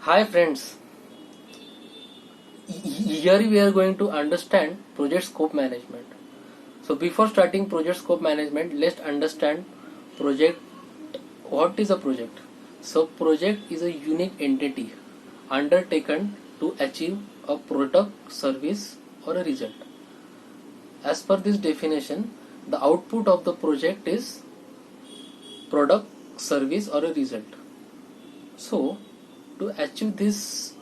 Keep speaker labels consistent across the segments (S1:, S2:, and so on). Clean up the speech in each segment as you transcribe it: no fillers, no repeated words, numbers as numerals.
S1: Hi friends, here we are going to understand project scope management. So before starting project scope management, let's understand project. What is a project? So project is a unique entity undertaken to achieve a product, service or a result. As per this definition, the output of the project is product, service or a result. So to achieve this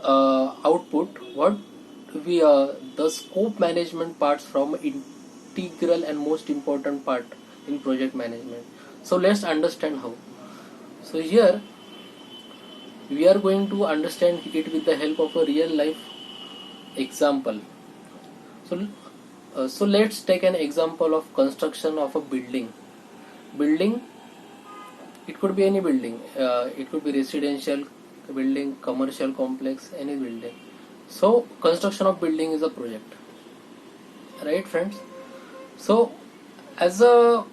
S1: output, what we the scope management parts from integral and most important part in project management. So let's understand how. So here we are going to understand it with the help of a real life example. So let's take an example of construction of a building. Building, it could be any building. It could be residential building, commercial complex, any building. So construction of building is a project, right friends? So as a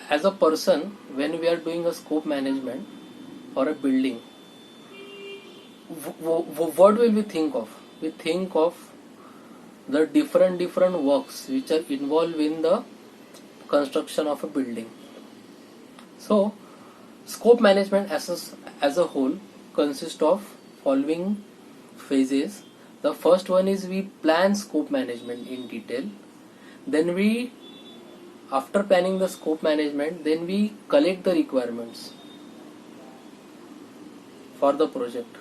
S1: person, when we are doing a scope management for a building, what will we think of? We think of the different works which are involved in the construction of a building. So scope management as a whole consists of following phases. The first one is we plan scope management in detail. Then we, after planning the scope management, then we collect the requirements for the project.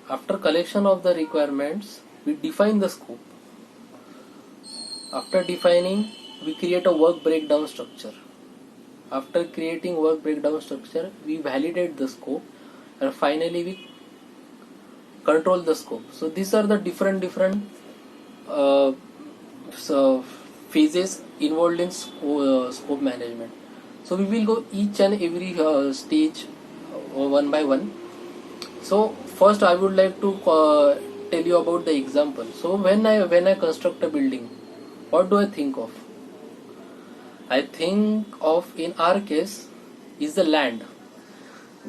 S1: After collection of the requirements, we define the scope. After defining, we create a work breakdown structure. After creating work breakdown structure, we validate the scope, and finally we control the scope. So these are the different uh, so phases involved in scope management. So we will go each and every stage one by one. So first I would like to tell you about the example. So when I construct a building, what do I think of? I think of, in our case, is the land.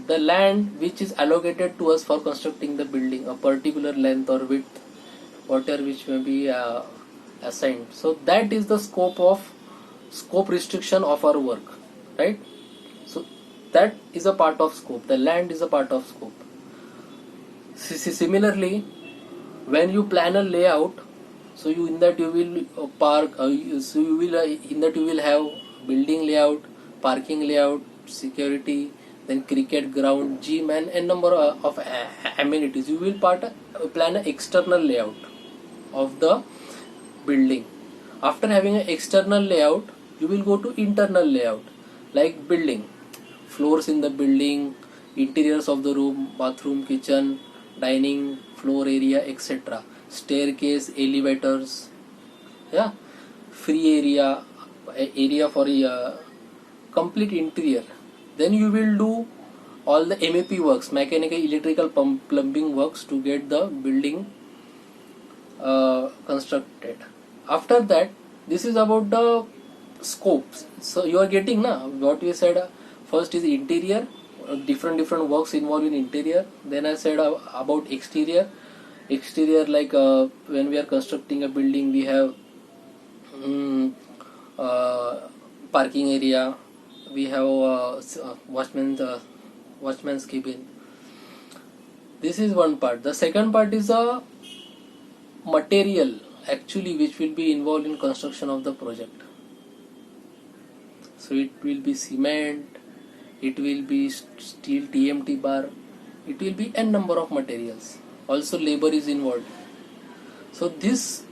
S1: The land which is allocated to us for constructing the building, a particular length or width, whatever which may be assigned. So that is the scope restriction of our work, right? So that is a part of scope. The land is a part of scope. Similarly, when you plan a layout, so you in that you will so you will in that you will have building layout, parking layout, security, then cricket ground, gym, and a number of amenities. You will plan an external layout of the building. After having an external layout, you will go to internal layout, like building, floors in the building, interiors of the room, bathroom, kitchen, dining, floor area, etc. Staircase, elevators, yeah, free area for a complete interior. Then you will do all the MEP works, mechanical, electrical, plumbing works, to get the building constructed. After that, this is about the scopes. So you are getting na what we said. First is interior, different works involved in interior. Then I said about exterior. Exterior, like when we are constructing a building, we have uh, parking area, we have watchman's cabin. This is one part. The second part is a material actually which will be involved in construction of the project. So it will be cement, it will be steel TMT bar, it will be n number of materials. Also labor is involved. So this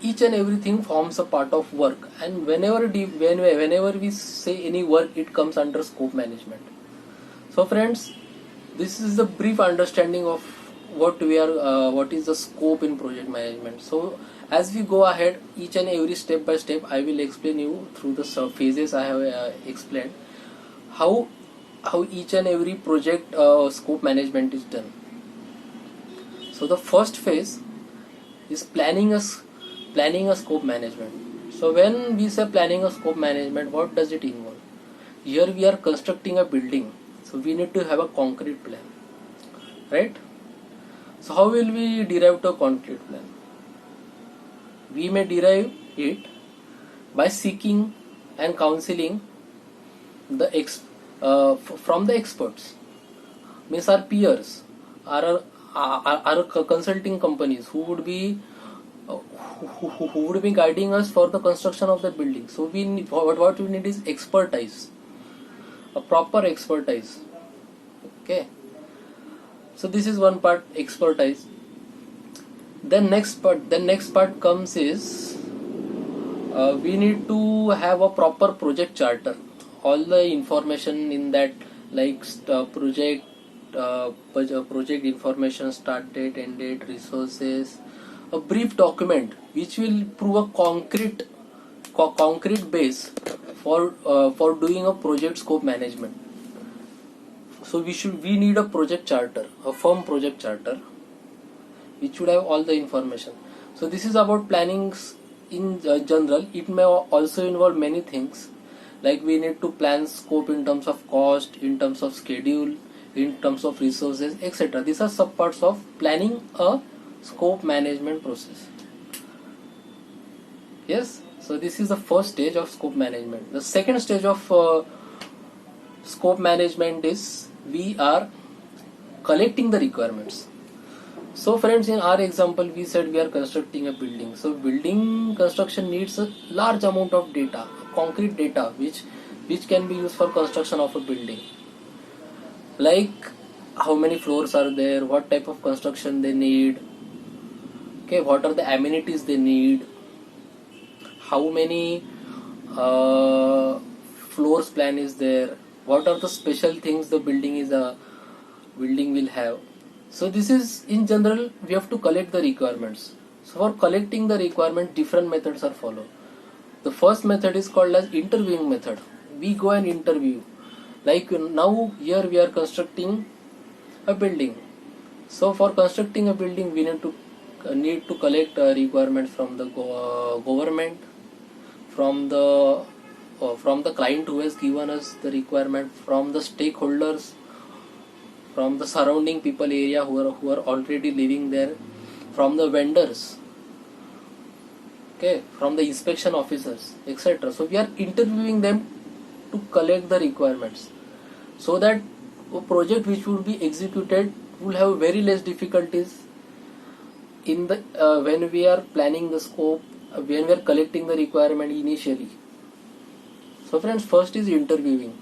S1: each and everything forms a part of work, and whenever we say any work, it comes under scope management. So friends, this is the brief understanding of what is the scope in project management. So as we go ahead, each and every step by step, I will explain you through the phases I have explained how each and every project scope management is done. So the first phase is planning a scope management. So when we say planning a scope management, what does it involve? Here we are constructing a building, so we need to have a concrete plan. right? So how will we derive the concrete plan? We may derive it by seeking and counseling from the experts, means our peers, our consulting companies who would be who would be guiding us for the construction of the building. So we need, what we need is expertise, a proper expertise. Okay, so this is one part, expertise. Then next part comes is we need to have a proper project charter. All the information in that, like project information, start date, end date, resources, a brief document which will prove a concrete base for doing a project scope management. So we need a project charter, a firm project charter, which should have all the information. So this is about plannings in general. It may also involve many things, like we need to plan scope in terms of cost, in terms of schedule, in terms of resources, etc. These are subparts of planning a scope management process. Yes, so this is the first stage of scope management. The second stage of scope management is we are collecting the requirements. So friends, in our example we said we are constructing a building. So building construction needs a large amount of data, concrete data, which can be used for construction of a building, like how many floors are there, what type of construction they need, okay, what are the amenities they need, how many floors plan is there, what are the special things the building will have. So this is in general, we have to collect the requirements. So for collecting the requirement, different methods are followed. The first method is called as interviewing method. We go and interview. Like now here we are constructing a building. So for constructing a building, we need to collect requirements from the government, from the client who has given us the requirement, from the stakeholders, from the surrounding people area who are already living there, from the vendors, okay, from the inspection officers, etc. So we are interviewing them to collect the requirements, so that a project which would be executed will have very less difficulties in the when we are planning the scope, when we are collecting the requirement initially. So friends, first is interviewing.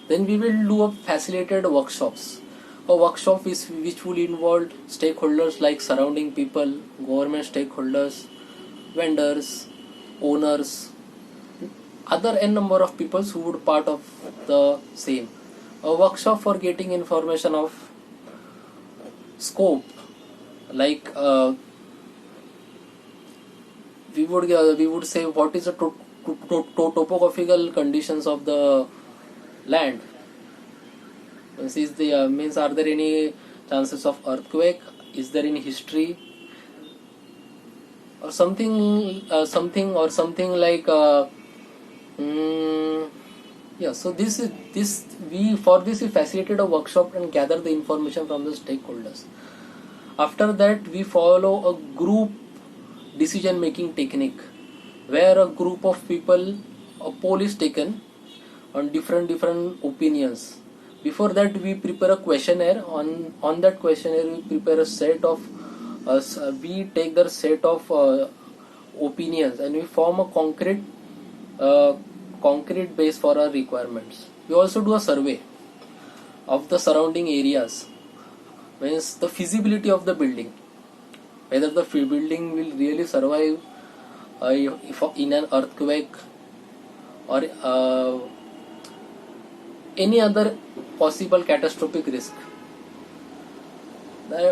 S1: Then we will do a facilitated workshops. A workshop which will involve stakeholders like surrounding people, government stakeholders, vendors, owners, other n number of people who would part of the same. A workshop for getting information of scope, like we would say what is the topographical conditions of the land. Means are there any chances of earthquake? Is there any history or something like yeah. So this we facilitated a workshop and gather the information from the stakeholders. After that, we follow a group decision making technique, where a group of people, a poll is taken on different opinions. Before that, we prepare a questionnaire. On that questionnaire, we prepare a set of we take the set of opinions, and we form a concrete base for our requirements. We also do a survey of the surrounding areas, means the feasibility of the building, whether the building will really survive if in an earthquake or any other possible catastrophic risk.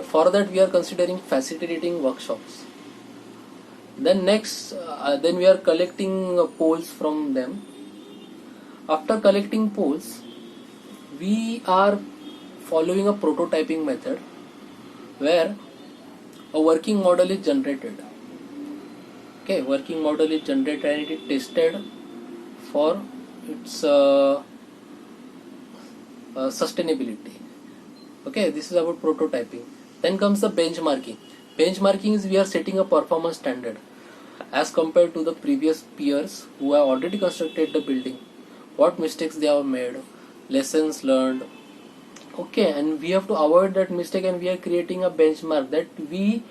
S1: For that, we are considering facilitating workshops. Then next, then we are collecting polls from them. After collecting polls, we are following a prototyping method, where a working model is generated. Okay, working model is generated and it is tested for its sustainability. Okay, this is about prototyping. Then comes the benchmarking. Benchmarking is we are setting a performance standard as compared to the previous peers who have already constructed the building, what mistakes they have made, lessons learned. Okay, and we have to avoid that mistake, and we are creating a benchmark that we,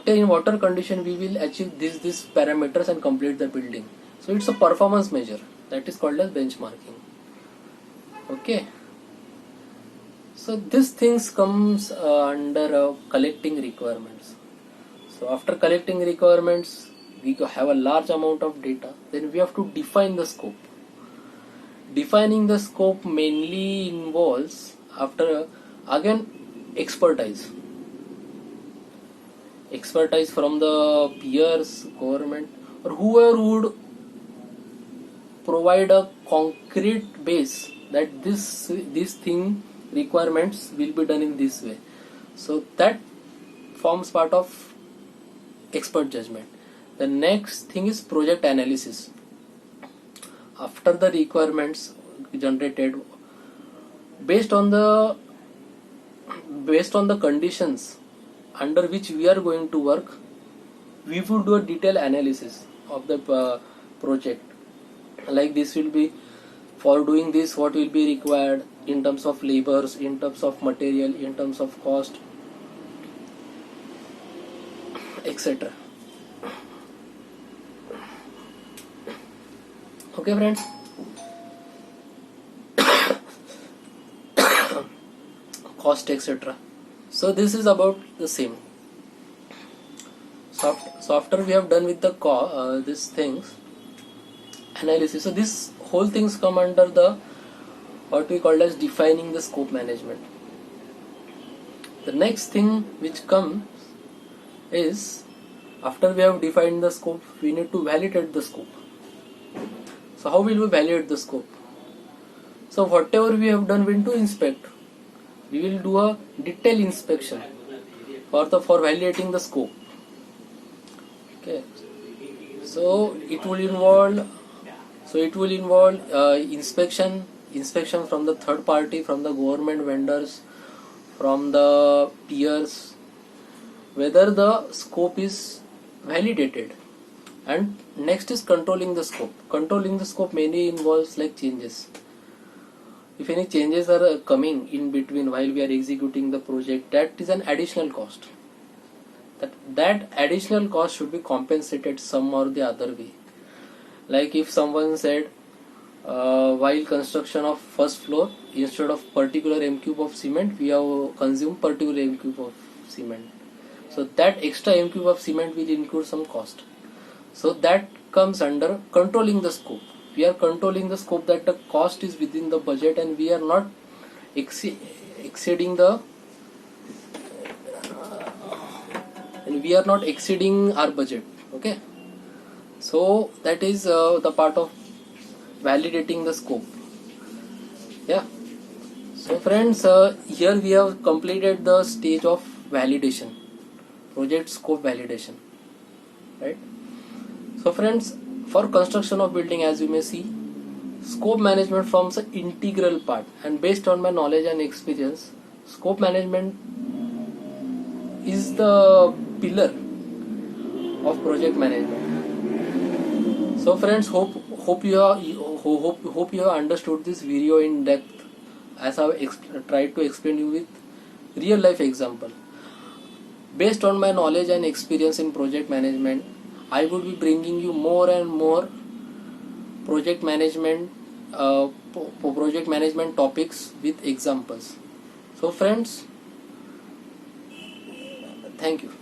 S1: in water condition we will achieve these parameters and complete the building. So it's a performance measure that is called as benchmarking. Okay, so these things comes under collecting requirements. So after collecting requirements, we have a large amount of data. Then we have to define the scope. Defining the scope mainly involves, after again, expertise. Expertise from the peers, government, or whoever would provide a concrete base that this thing requirements will be done in this way. So that forms part of expert judgment. The next thing is project analysis. After the requirements generated, based on the conditions under which we are going to work, we will do a detailed analysis of the project. Like this will be, for doing this, what will be required in terms of labors, in terms of material, in terms of cost, etc. Okay friends, cost, etc. So this is about the same. So after we have done with the these things, analysis. So this whole things come under the what we call as defining the scope management. The next thing which comes is, after we have defined the scope, we need to validate the scope. So how will we validate the scope? So whatever we have done, we need to inspect. We will do a detailed inspection for validating the scope. Okay. So it will involve inspection from the third party, from the government vendors, from the peers, whether the scope is validated. And next is controlling the scope. Controlling the scope mainly involves like changes. If any changes are coming in between while we are executing the project, that is an additional cost. That additional cost should be compensated some or the other way. Like if someone said, while construction of first floor, instead of particular m cube of cement, we have consumed particular m cube of cement. So that extra m cube of cement will include some cost. So that comes under controlling the scope. We are controlling the scope, that the cost is within the budget and we are not exceeding our budget. Okay. So that is the part of validating the scope. Yeah. So friends, here we have completed the stage of validation, project scope validation, right? So friends, for construction of building, as you may see, scope management forms an integral part, and based on my knowledge and experience, scope management is the pillar of project management. So friends, hope you have understood this video in depth, as I have tried to explain you with real life example. Based on my knowledge and experience in project management, I would be bringing you more and more project management topics with examples. So friends, thank you.